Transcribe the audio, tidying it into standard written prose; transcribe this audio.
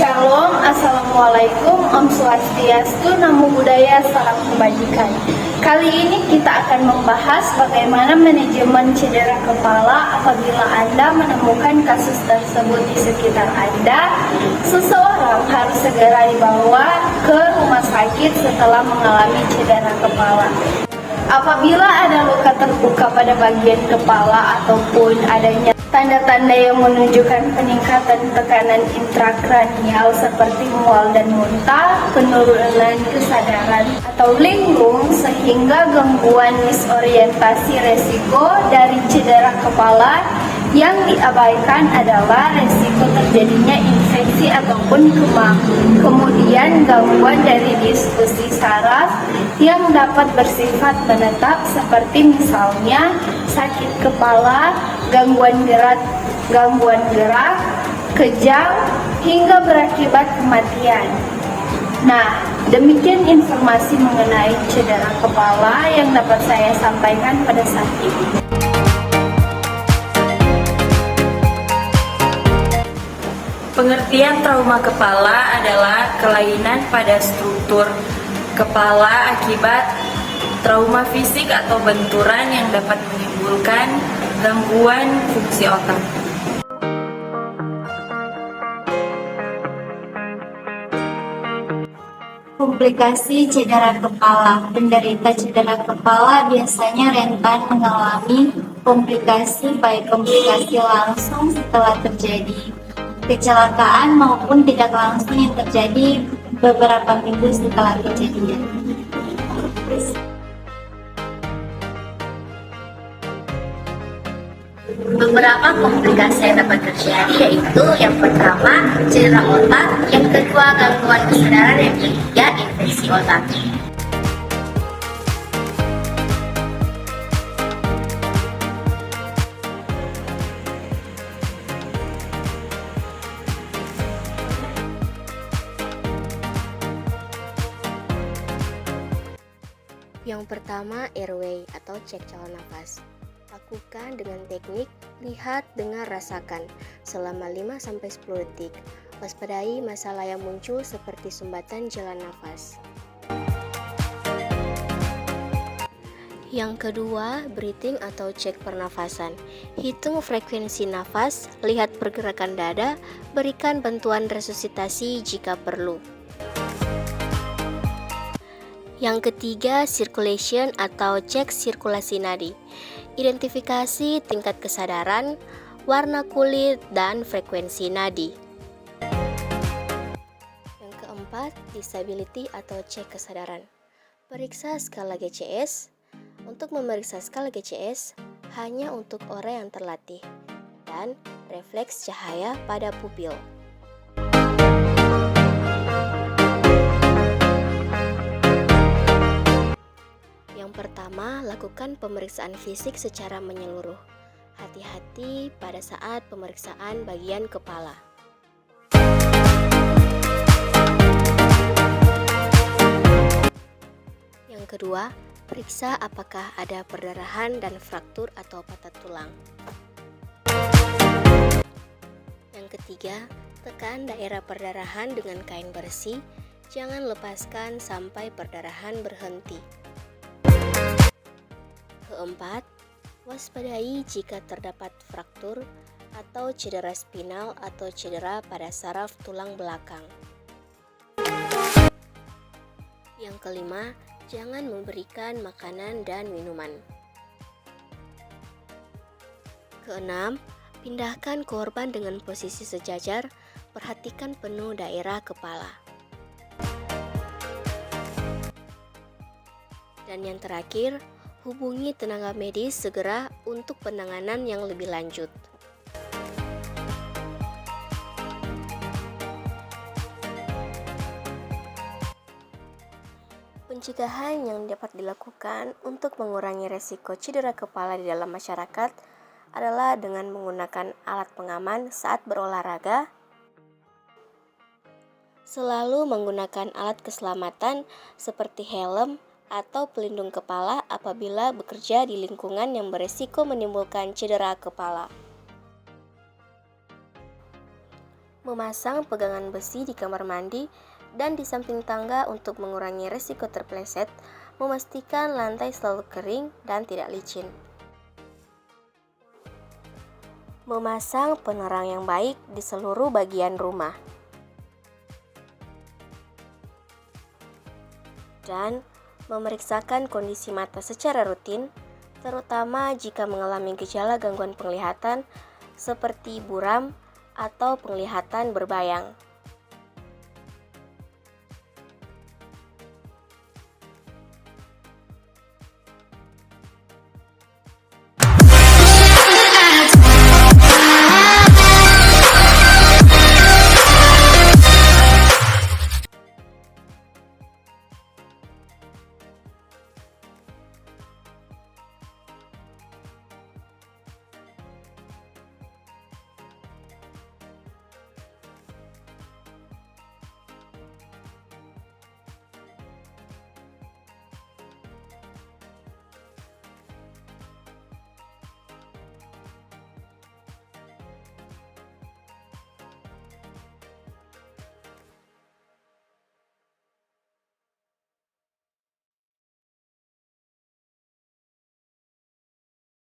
Shalom, Assalamualaikum, Om Swastiastu, Namo Buddhaya, Salam Kebajikan. Kali ini kita akan membahas bagaimana manajemen cedera kepala apabila Anda menemukan kasus tersebut di sekitar Anda. Seseorang harus segera dibawa ke rumah sakit setelah mengalami cedera kepala. Apabila ada luka terbuka pada bagian kepala ataupun adanya tanda-tanda yang menunjukkan peningkatan tekanan intrakranial seperti mual dan muntah, penurunan kesadaran atau linglung sehingga gangguan disorientasi, resiko dari cedera kepala yang diabaikan adalah resiko terjadinya infeksi ataupun kemah. Kemudian gangguan dari diskusi saraf yang dapat bersifat menetap seperti misalnya sakit kepala, gangguan gerak, kejang, hingga berakibat kematian. Nah, demikian informasi mengenai cedera kepala yang dapat saya sampaikan pada saat ini. Pengertian trauma kepala adalah kelainan pada struktur kepala akibat trauma fisik atau benturan yang dapat menimbulkan gangguan fungsi otak. Komplikasi cedera kepala. Penderita cedera kepala biasanya rentan mengalami komplikasi, baik komplikasi langsung setelah terjadi kecelakaan maupun tidak langsung yang terjadi beberapa minggu setelah kejadian. Beberapa komplikasi yang dapat terjadi yaitu yang pertama cedera otak, yang kedua gangguan kesadaran, yang ketiga infeksi otak. Yang pertama, airway atau cek calon nafas. Lakukan dengan teknik lihat, dengar, rasakan selama 5-10 detik. Waspadai masalah yang muncul seperti sumbatan jalan nafas. Yang kedua, breathing atau cek pernafasan. Hitung frekuensi nafas, lihat pergerakan dada, berikan bantuan resusitasi jika perlu. Yang ketiga, circulation atau cek sirkulasi nadi. Identifikasi tingkat kesadaran, warna kulit, dan frekuensi nadi. Yang keempat, disability atau cek kesadaran. Periksa skala GCS. Untuk memeriksa skala GCS, hanya untuk orang yang terlatih. Dan refleks cahaya pada pupil. Yang pertama, lakukan pemeriksaan fisik secara menyeluruh. Hati-hati pada saat pemeriksaan bagian kepala. Yang kedua, periksa apakah ada perdarahan dan fraktur atau patah tulang. Yang ketiga, tekan daerah perdarahan dengan kain bersih. Jangan lepaskan sampai perdarahan berhenti. Keempat, waspadai jika terdapat fraktur atau cedera spinal atau cedera pada saraf tulang belakang. Yang kelima, jangan memberikan makanan dan minuman. Keenam, pindahkan korban dengan posisi sejajar, perhatikan penuh daerah kepala. Dan yang terakhir, hubungi tenaga medis segera untuk penanganan yang lebih lanjut. Pencegahan yang dapat dilakukan untuk mengurangi resiko cedera kepala di dalam masyarakat adalah dengan menggunakan alat pengaman saat berolahraga, selalu menggunakan alat keselamatan seperti helm atau pelindung kepala apabila bekerja di lingkungan yang beresiko menimbulkan cedera kepala. Memasang pegangan besi di kamar mandi dan di samping tangga untuk mengurangi resiko terpeleset, memastikan lantai selalu kering dan tidak licin. Memasang penerang yang baik di seluruh bagian rumah. Dan memeriksakan kondisi mata secara rutin, terutama jika mengalami gejala gangguan penglihatan seperti buram atau penglihatan berbayang.